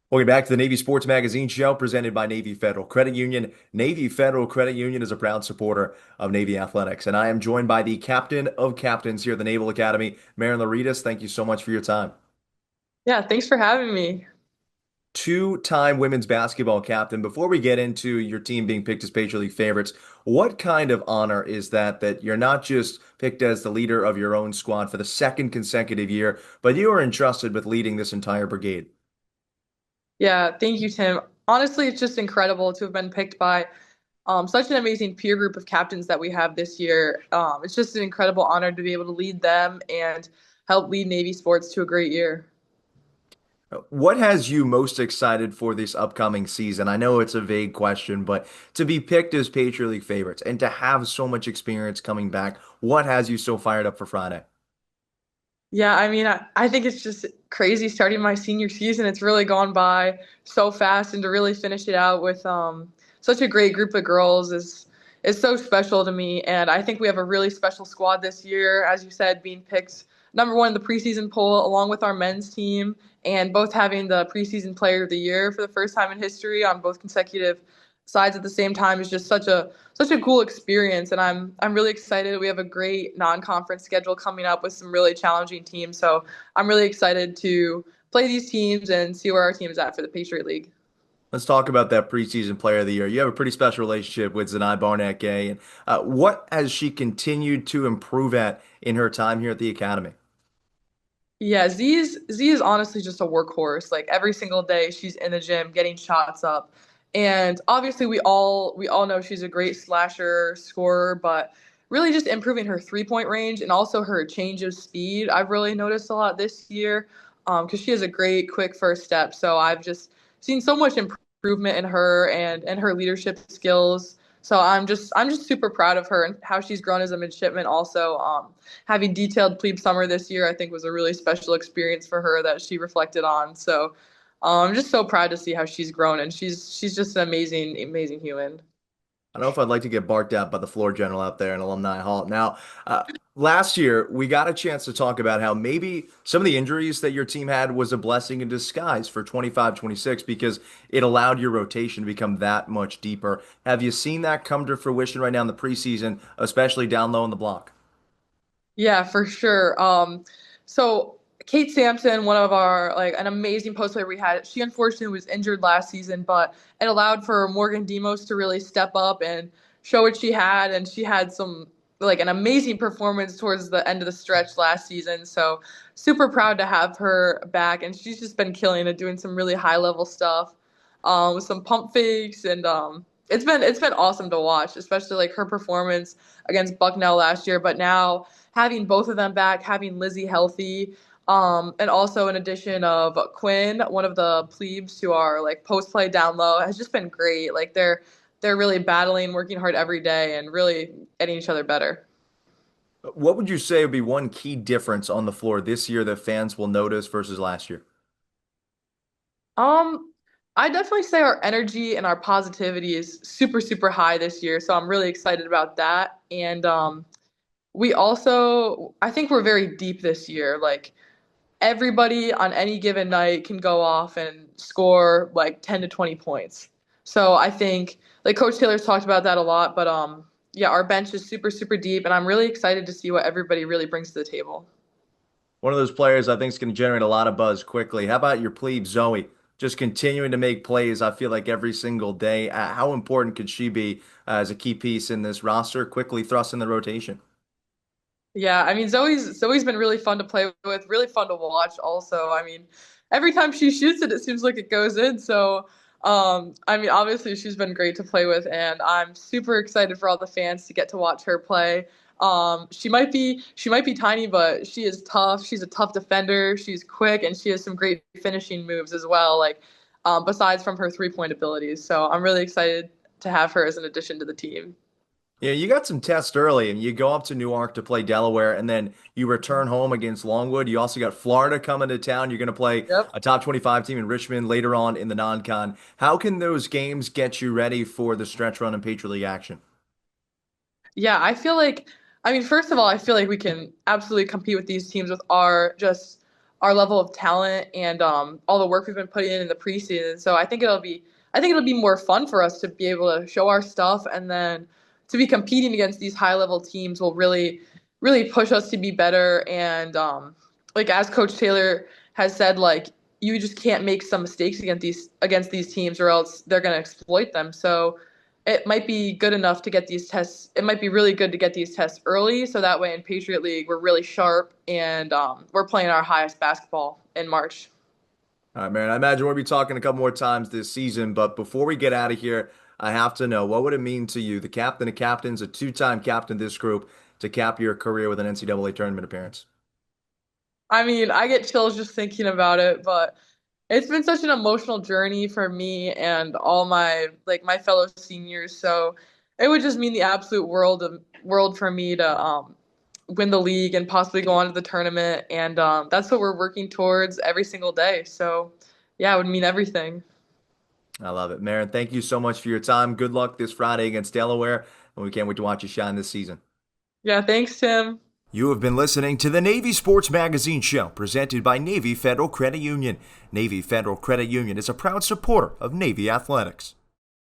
Welcome back to the Navy Sports Magazine show presented by Navy Federal Credit Union. Navy Federal Credit Union is a proud supporter of Navy athletics, and I am joined by the captain of captains here at the Naval Academy, Maren Louridas. Thank you so much for your time. Yeah, thanks for having me. Two-time women's basketball captain. Before we get into your team being picked as Patriot League favorites, what kind of honor is that you're not just picked as the leader of your own squad for the second consecutive year, but you are entrusted with leading this entire brigade? Yeah, thank you, Tim. Honestly, it's just incredible to have been picked by such an amazing peer group of captains that we have this year. It's just an incredible honor to be able to lead them and help lead Navy sports to a great year. What has you most excited for this upcoming season? I know it's a vague question, but to be picked as Patriot League favorites and to have so much experience coming back, what has you so fired up for Friday? Yeah, I think it's just crazy starting my senior season. It's really gone by so fast, and to really finish it out with such a great group of girls is so special to me. And I think we have a really special squad this year, as you said, being picked number one in the preseason poll, along with our men's team, and both having the preseason player of the year for the first time in history on both consecutive sides at the same time is just such a cool experience, and I'm really excited. We have a great non-conference schedule coming up with some really challenging teams, so I'm really excited to play these teams and see where our team is at for the Patriot League. Let's talk about that preseason player of the year. You have a pretty special relationship with Zanai Barnett-Gay, and what has she continued to improve at in her time here at the academy? Yeah, Z is honestly just a workhorse. Like every single day, she's in the gym getting shots up, and obviously we all know she's a great slasher scorer, but really just improving her 3-point range and also her change of speed. I've really noticed a lot this year, because she has a great quick first step. So I've just seen so much improvement in her and her leadership skills. So I'm just super proud of her and how she's grown as a midshipman. Also, having detailed plebe summer this year, I think was a really special experience for her that she reflected on. So I'm just so proud to see how she's grown, and she's just an amazing human. I don't know if I'd like to get barked at by the floor general out there in Alumni Hall. Now, last year we got a chance to talk about how maybe some of the injuries that your team had was a blessing in disguise for 25-26 because it allowed your rotation to become that much deeper. Have you seen that come to fruition right now in the preseason, especially down low in the block? Yeah, for sure. So Kate Sampson, one of our like an amazing post player we had, she unfortunately was injured last season, but it allowed for Morgan Demos to really step up and show what she had, and she had some like an amazing performance towards the end of the stretch last season. So super proud to have her back, and she's just been killing it, doing some really high level stuff, with some pump fakes, and it's been awesome to watch, especially like her performance against Bucknell last year, but now having both of them back, having Lizzie healthy, and also in addition of Quinn, one of the plebes who are like post play down low, has just been great. Like they're really battling, working hard every day, and really getting each other better. What would you say would be one key difference on the floor this year that fans will notice versus last year? Um, I definitely say our energy and our positivity is super high this year, so I'm really excited about that. And we also, I think we're very deep this year. Like everybody on any given night can go off and score like 10 to 20 points. So I think like Coach Taylor's talked about that a lot, but yeah, our bench is super deep, and I'm really excited to see what everybody really brings to the table. One of those players I think is going to generate a lot of buzz quickly. How about your plebe, Zoe? Just continuing to make plays, I feel like every single day. How important could she be as a key piece in this roster, quickly thrust in the rotation? Yeah, I mean Zoe's been really fun to play with, really fun to watch also. I mean, every time she shoots it, it seems like it goes in. So, I mean, obviously she's been great to play with, and I'm super excited for all the fans to get to watch her play. She might be tiny, but she is tough. She's a tough defender. She's quick, and she has some great finishing moves as well, like besides from her 3-point abilities. So, I'm really excited to have her as an addition to the team. Yeah, you got some tests early, and you go up to Newark to play Delaware, and then you return home against Longwood. You also got Florida coming to town. You're going to play Yep. a top 25 team in Richmond later on in the non-con. How can those games get you ready for the stretch run and Patriot League action? Yeah, I mean, first of all, I feel like we can absolutely compete with these teams with our just our level of talent and all the work we've been putting in the preseason. So I think it'll be more fun for us to be able to show our stuff, and then to be competing against these high level teams will really push us to be better. And like as Coach Taylor has said, like you just can't make some mistakes against these teams, or else they're going to exploit them. So it might be good enough to get these tests. It might be really good to get these tests early, so that way in Patriot League we're really sharp and we're playing our highest basketball in March. All right, Maren, I imagine we'll be talking a couple more times this season, but before we get out of here, I have to know, what would it mean to you, the captain of captains, a two-time captain of this group, to cap your career with an NCAA tournament appearance? I mean, I get chills just thinking about it, but it's been such an emotional journey for me and all my fellow seniors. So it would just mean the absolute world for me to win the league and possibly go on to the tournament. And that's what we're working towards every single day. So yeah, it would mean everything. I love it. Maren, thank you so much for your time. Good luck this Friday against Delaware, and we can't wait to watch you shine this season. Yeah, thanks, Tim. You have been listening to the Navy Sports Magazine Show, presented by Navy Federal Credit Union. Navy Federal Credit Union is a proud supporter of Navy athletics.